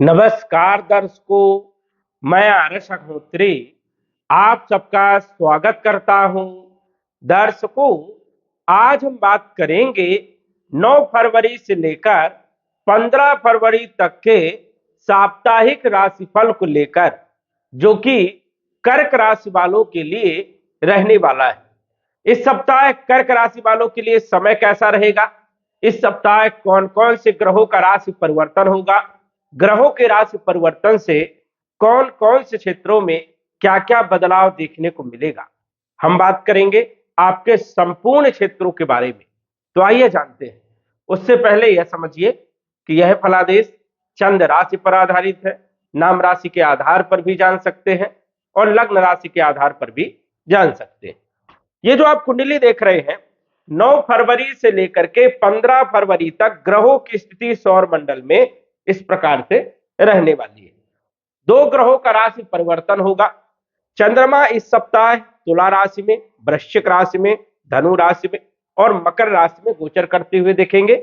नमस्कार दर्शकों, मैं आरएस अग्निहोत्री आप सबका स्वागत करता हूं। दर्शकों, आज हम बात करेंगे 9 फरवरी से लेकर 15 फरवरी तक के साप्ताहिक राशिफल को लेकर, जो कि कर्क राशि वालों के लिए रहने वाला है। इस सप्ताह कर्क राशि वालों के लिए समय कैसा रहेगा, इस सप्ताह कौन कौन से ग्रहों का राशि परिवर्तन होगा, ग्रहों के राशि परिवर्तन से कौन कौन से क्षेत्रों में क्या क्या बदलाव देखने को मिलेगा, हम बात करेंगे आपके संपूर्ण क्षेत्रों के बारे में। तो आइए जानते हैं। उससे पहले यह समझिए कि यह फलादेश चंद्र राशि पर आधारित है। नाम राशि के आधार पर भी जान सकते हैं और लग्न राशि के आधार पर भी जान सकते हैं। ये जो आप कुंडली देख रहे हैं, 9 फरवरी से लेकर के 15 फरवरी तक ग्रहों की स्थिति सौर मंडल में इस प्रकार से रहने वाली है। 2 ग्रहों का राशि परिवर्तन होगा। चंद्रमा इस सप्ताह तुला राशि में, वृश्चिक राशि में, धनु राशि में और मकर राशि में गोचर करते हुए देखेंगे।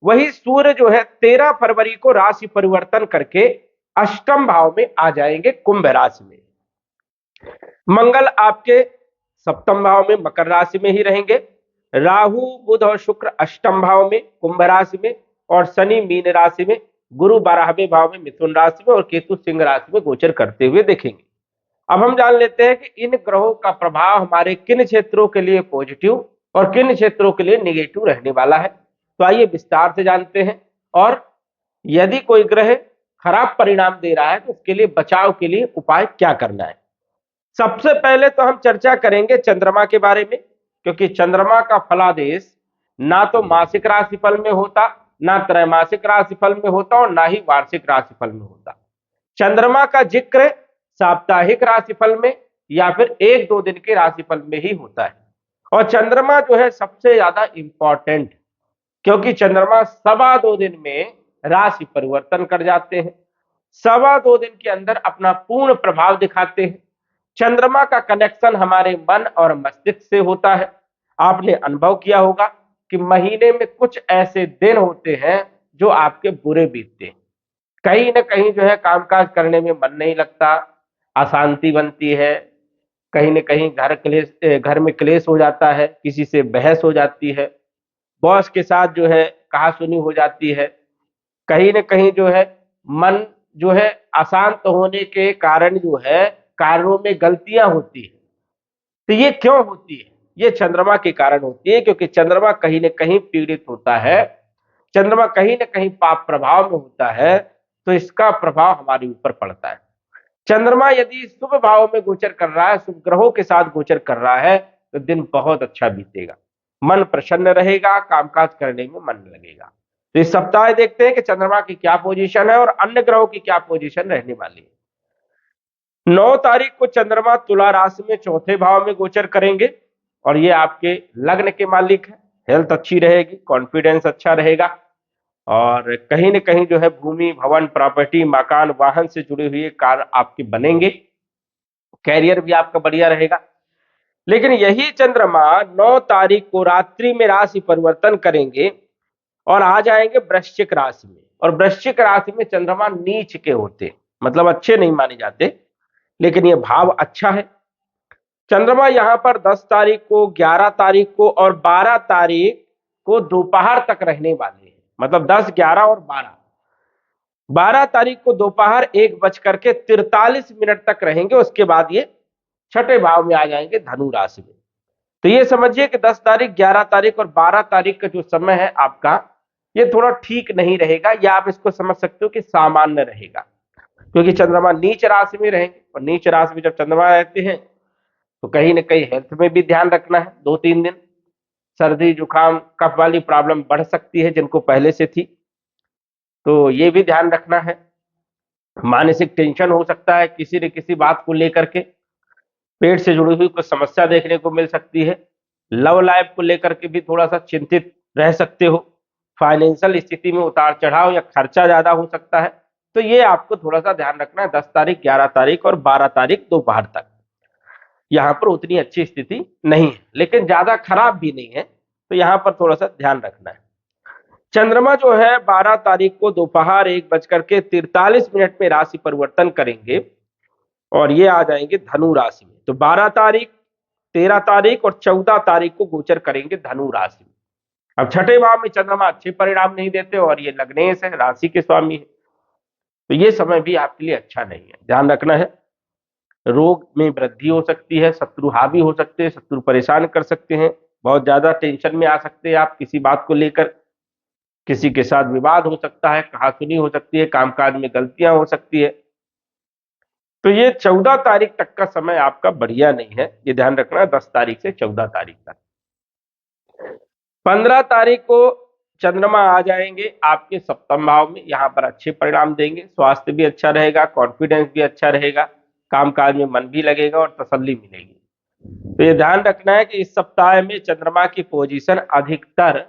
वही सूर्य जो है 13 फरवरी को राशि परिवर्तन करके अष्टम भाव में आ जाएंगे, कुंभ राशि में। मंगल आपके सप्तम भाव में मकर राशि में ही रहेंगे। राहु बुध और शुक्र अष्टम भाव में कुंभ राशि में और शनि मीन राशि में, गुरु 12वें भाव में मिथुन राशि में और केतु सिंह राशि में गोचर करते हुए देखेंगे। अब हम जान लेते हैं कि इन ग्रहों का प्रभाव हमारे किन क्षेत्रों के लिए पॉजिटिव और किन क्षेत्रों के लिए निगेटिव रहने वाला है। तो आइए विस्तार से जानते हैं, और यदि कोई ग्रह खराब परिणाम दे रहा है तो उसके लिए बचाव के लिए उपाय क्या करना है। सबसे पहले तो हम चर्चा करेंगे चंद्रमा के बारे में, क्योंकि चंद्रमा का फलादेश ना तो मासिक राशिफल में होता, ना त्रैमासिक राशिफल में होता और ना ही वार्षिक राशिफल में होता। चंद्रमा का जिक्र साप्ताहिक राशिफल में या फिर 1-2 दिन के राशिफल में ही होता है। और चंद्रमा जो है सबसे ज्यादा इंपॉर्टेंट, क्योंकि चंद्रमा 2.25 दिन में राशि परिवर्तन कर जाते हैं, 2.25 दिन के अंदर अपना पूर्ण प्रभाव दिखाते हैं। चंद्रमा का कनेक्शन हमारे मन और मस्तिष्क से होता है। आपने अनुभव किया होगा कि महीने में कुछ ऐसे दिन होते हैं जो आपके बुरे बीतते हैं। कहीं ना कहीं जो है कामकाज करने में मन नहीं लगता, अशांति बनती है, कहीं ना कहीं घर में क्लेश हो जाता है, किसी से बहस हो जाती है, बॉस के साथ जो है कहासुनी हो जाती है, कहीं ना कहीं जो है मन जो है अशांत होने के कारण जो है कार्यों में गलतियां होती है। तो ये क्यों होती है? ये चंद्रमा के कारण होती है, क्योंकि चंद्रमा कहीं ना कहीं पीड़ित होता है, चंद्रमा कहीं ना कहीं पाप प्रभाव में होता है, तो इसका प्रभाव हमारे ऊपर पड़ता है। चंद्रमा यदि शुभ भाव में गोचर कर रहा है, शुभ ग्रहों के साथ गोचर कर रहा है, तो दिन बहुत अच्छा बीतेगा, मन प्रसन्न रहेगा, कामकाज करने में मन लगेगा। तो इस सप्ताह देखते हैं कि चंद्रमा की क्या पोजीशन है और अन्य ग्रहों की क्या पोजीशन रहने वाली है। 9 तारीख को चंद्रमा तुला राशि में चौथे भाव में गोचर करेंगे और ये आपके लग्न के मालिक है। हेल्थ अच्छी रहेगी, कॉन्फिडेंस अच्छा रहेगा और कहीं ना कहीं जो है भूमि, भवन, प्रॉपर्टी, मकान, वाहन से जुड़े हुए कार्य आपके बनेंगे। कैरियर भी आपका बढ़िया रहेगा। लेकिन यही चंद्रमा 9 तारीख को रात्रि में राशि परिवर्तन करेंगे और आ जाएंगे वृश्चिक राशि में। और वृश्चिक राशि में चंद्रमा नीच के होते, मतलब अच्छे नहीं माने जाते, लेकिन यह भाव अच्छा है। चंद्रमा यहां पर 10 तारीख को, 11 तारीख को और 12 तारीख को दोपहर तक रहने वाले हैं, मतलब 10, 11 और 12। 12 तारीख को दोपहर 1:43 तक रहेंगे। उसके बाद ये छठे भाव में आ जाएंगे, धनु राशि में। तो ये समझिए कि 10 तारीख, 11 तारीख और 12 तारीख का जो समय है आपका, ये थोड़ा ठीक नहीं रहेगा, या आप इसको समझ सकते हो कि सामान्य रहेगा, क्योंकि चंद्रमा नीच राशि में रहेंगे और नीच राशि में जब चंद्रमा रहते हैं तो कहीं ना कहीं हेल्थ में भी ध्यान रखना है। 2-3 दिन सर्दी जुकाम कफ वाली प्रॉब्लम बढ़ सकती है जिनको पहले से थी, तो ये भी ध्यान रखना है। मानसिक टेंशन हो सकता है किसी न किसी बात को लेकर के, पेट से जुड़ी हुई कुछ समस्या देखने को मिल सकती है। लव लाइफ को लेकर के भी थोड़ा सा चिंतित रह सकते हो। फाइनेंशियल स्थिति में उतार चढ़ाव या खर्चा ज्यादा हो सकता है, तो ये आपको थोड़ा सा ध्यान रखना है। 10 तारीख, 11 तारीख और 12 तारीख दोपहर तक यहाँ पर उतनी अच्छी स्थिति नहीं है, लेकिन ज्यादा खराब भी नहीं है, तो यहाँ पर थोड़ा सा ध्यान रखना है। चंद्रमा जो है 12 तारीख को दोपहर 1:43 में राशि परिवर्तन करेंगे और ये आ जाएंगे धनु राशि में। तो 12 तारीख, 13 तारीख और 14 तारीख को गोचर करेंगे धनु राशि में। अब छठे भाव में चंद्रमा अच्छे परिणाम नहीं देते और ये लग्नेश है, राशि के स्वामी है, तो ये समय भी आपके लिए अच्छा नहीं है, ध्यान रखना है। रोग में वृद्धि हो सकती है, शत्रु हावी हो सकते हैं, शत्रु परेशान कर सकते हैं, बहुत ज्यादा टेंशन में आ सकते हैं आप किसी बात को लेकर, किसी के साथ विवाद हो सकता है, कहासुनी हो सकती है, कामकाज में गलतियां हो सकती है। तो ये 14 तारीख तक का समय आपका बढ़िया नहीं है, ये ध्यान रखना है। 10 तारीख से 14 तारीख तक। 15 तारीख को चंद्रमा आ जाएंगे आपके सप्तम भाव में, यहां पर अच्छे परिणाम देंगे, स्वास्थ्य भी अच्छा रहेगा, कॉन्फिडेंस भी अच्छा रहेगा, कामकाज में मन भी लगेगा और तसल्ली मिलेगी। तो ये ध्यान रखना है कि इस सप्ताह में चंद्रमा की पोजीशन अधिकतर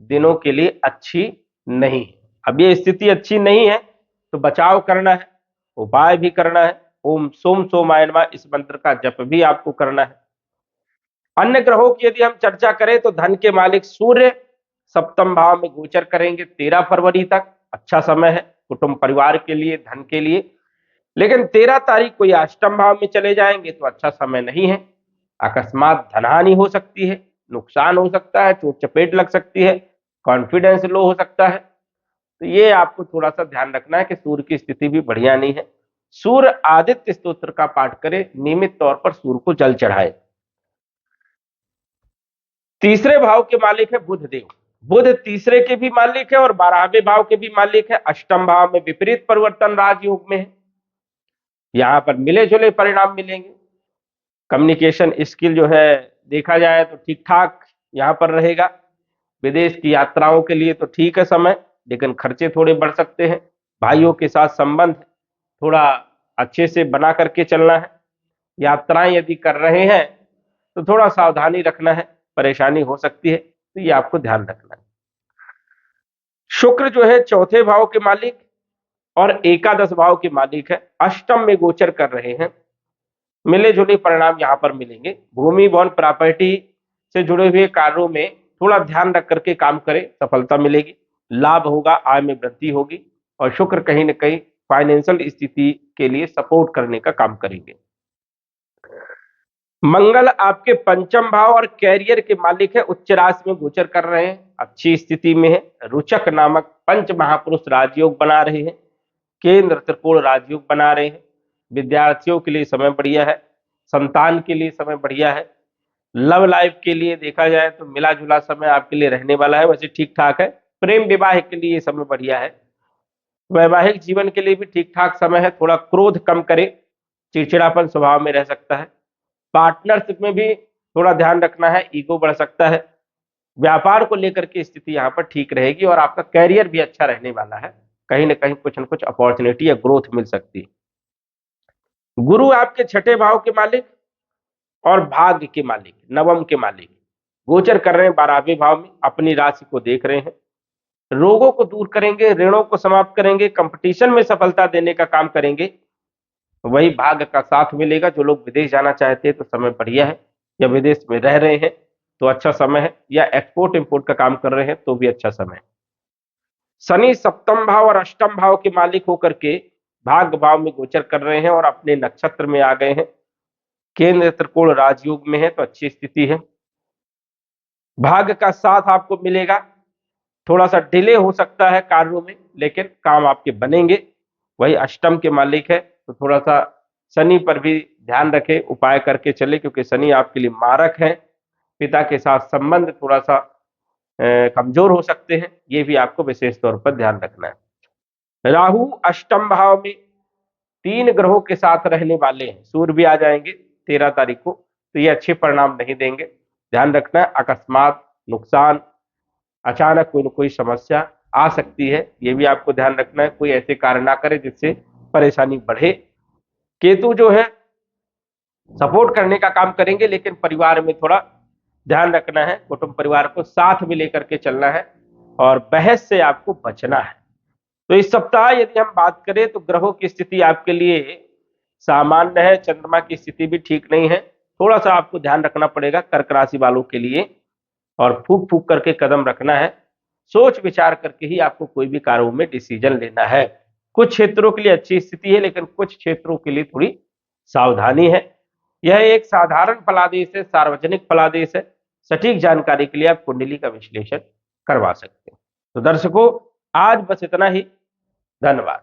दिनों के लिए अच्छी नहीं है। अब ये स्थिति अच्छी नहीं है तो बचाव करना है, उपाय भी करना है। ओम सोम सोमाय नमः इस मंत्र का जप भी आपको करना है। अन्य ग्रहों की यदि हम चर्चा करें तो धन के मालिक सूर्य सप्तम भाव में गोचर करेंगे 13 फरवरी तक, अच्छा समय है कुटुंब परिवार के लिए, धन के लिए। लेकिन 13 तारीख को ये अष्टम भाव में चले जाएंगे तो अच्छा समय नहीं है, अकस्मात धनहानि हो सकती है, नुकसान हो सकता है, चोट चपेट लग सकती है, कॉन्फिडेंस लो हो सकता है। तो ये आपको थोड़ा सा ध्यान रखना है कि सूर्य की स्थिति भी बढ़िया नहीं है। सूर्य आदित्य स्तोत्र का पाठ करें, नियमित तौर पर सूर्य को जल चढ़ाए। तीसरे भाव के मालिक है बुध देव, बुध तीसरे के भी मालिक है और 12वें भाव के भी मालिक है। अष्टम भाव में विपरीत परिवर्तन राजयोग में है, यहां पर मिले जुले परिणाम मिलेंगे। कम्युनिकेशन स्किल जो है देखा जाए तो ठीक ठाक यहां पर रहेगा। विदेश की यात्राओं के लिए तो ठीक है समय, लेकिन खर्चे थोड़े बढ़ सकते हैं। भाइयों के साथ संबंध थोड़ा अच्छे से बना करके चलना है। यात्राएं यदि कर रहे हैं तो थोड़ा सावधानी रखना है, परेशानी हो सकती है, तो ये आपको ध्यान रखना है। शुक्र जो है चौथे भाव के मालिक और एकादश भाव के मालिक है, अष्टम में गोचर कर रहे हैं। मिले जुले परिणाम यहां पर मिलेंगे। भूमि भवन प्रॉपर्टी से जुड़े हुए कार्यों में थोड़ा ध्यान रख करके काम करें, सफलता मिलेगी, लाभ होगा, आय में वृद्धि होगी और शुक्र कहीं ना कहीं फाइनेंशियल स्थिति के लिए सपोर्ट करने का काम करेंगे। मंगल आपके पंचम भाव और कैरियर के मालिक है, उच्च राशि में गोचर कर रहे हैं, अच्छी स्थिति में है। रुचक नामक पंच महापुरुष राजयोग बना रहे हैं, केंद्र त्रिकोण राजयोग बना रहे हैं। विद्यार्थियों के लिए समय बढ़िया है, संतान के लिए समय बढ़िया है। लव लाइफ के लिए देखा जाए तो मिला जुला समय आपके लिए रहने वाला है, वैसे ठीक ठाक है। प्रेम विवाह के लिए समय बढ़िया है। वैवाहिक जीवन के लिए भी ठीक ठाक समय है, थोड़ा क्रोध कम करे, चिड़चिड़ापन स्वभाव में रह सकता है। पार्टनरशिप में भी थोड़ा ध्यान रखना है, ईगो बढ़ सकता है। व्यापार को लेकर के स्थिति यहाँ पर ठीक रहेगी और आपका कैरियर भी अच्छा रहने वाला है, कहीं ना कहीं कुछ न कुछ अपॉर्चुनिटी या ग्रोथ मिल सकती है। गुरु आपके छठे भाव के मालिक और भाग्य के मालिक, नवम के मालिक गोचर कर रहे हैं 12वें भाव में, अपनी राशि को देख रहे हैं। रोगों को दूर करेंगे, ऋणों को समाप्त करेंगे, कंपटीशन में सफलता देने का काम करेंगे। वही भाग्य का साथ मिलेगा। जो लोग विदेश जाना चाहते हैं तो समय बढ़िया है, या विदेश में रह रहे हैं तो अच्छा समय है, या एक्सपोर्ट इंपोर्ट का काम कर रहे हैं तो भी अच्छा समय है। शनि सप्तम भाव और अष्टम भाव के मालिक होकर के भाग्य भाव में गोचर कर रहे हैं और अपने नक्षत्र में आ गए हैं। केंद्र त्रिकोण राजयोग में है तो अच्छी स्थिति है। भाग्य का साथ आपको मिलेगा, थोड़ा सा डिले हो सकता है कार्यों में, लेकिन काम आपके बनेंगे। वही अष्टम के मालिक है तो थोड़ा सा शनि पर भी ध्यान रखें, उपाय करके चले, क्योंकि शनि आपके लिए मारक है। पिता के साथ संबंध थोड़ा सा कमजोर हो सकते हैं, ये भी आपको विशेष तौर पर ध्यान रखना है। राहु अष्टम भाव में 3 ग्रहों के साथ रहने वाले हैं, सूर्य भी आ जाएंगे 13 तारीख को, तो ये अच्छे परिणाम नहीं देंगे। ध्यान रखना है, अकस्मात नुकसान, अचानक कोई न कोई समस्या आ सकती है, ये भी आपको ध्यान रखना है। कोई ऐसे कार्य ना करे जिससे परेशानी बढ़े। केतु जो है सपोर्ट करने का काम करेंगे, लेकिन परिवार में थोड़ा ध्यान रखना है, कुटुंब परिवार को साथ में लेकर के चलना है और बहस से आपको बचना है। तो इस सप्ताह यदि हम बात करें तो ग्रहों की स्थिति आपके लिए सामान्य है, चंद्रमा की स्थिति भी ठीक नहीं है, थोड़ा सा आपको ध्यान रखना पड़ेगा कर्क राशि वालों के लिए, और फूक फूक करके कदम रखना है। सोच विचार करके ही आपको कोई भी कार्यों में डिसीजन लेना है। कुछ क्षेत्रों के लिए अच्छी स्थिति है, लेकिन कुछ क्षेत्रों के लिए थोड़ी सावधानी है। यह एक साधारण फलादेश है, सार्वजनिक फलादेश है। सटीक जानकारी के लिए आप कुंडली का विश्लेषण करवा सकते हैं। तो दर्शकों, आज बस इतना ही। धन्यवाद।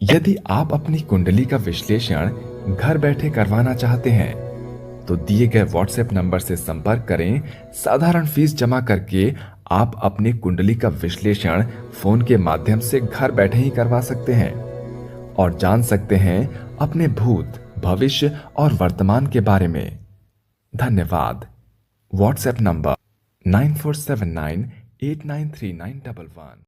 यदि आप अपनी कुंडली का विश्लेषण घर बैठे करवाना चाहते हैं तो दिए गए व्हाट्सएप नंबर से संपर्क करें। साधारण फीस जमा करके आप अपनी कुंडली का विश्लेषण फोन के माध्यम से घर बैठे ही करवा सकते हैं और जान सकते हैं अपने भूत, भविष्य और वर्तमान के बारे में। धन्यवाद। WhatsApp number 9479893911।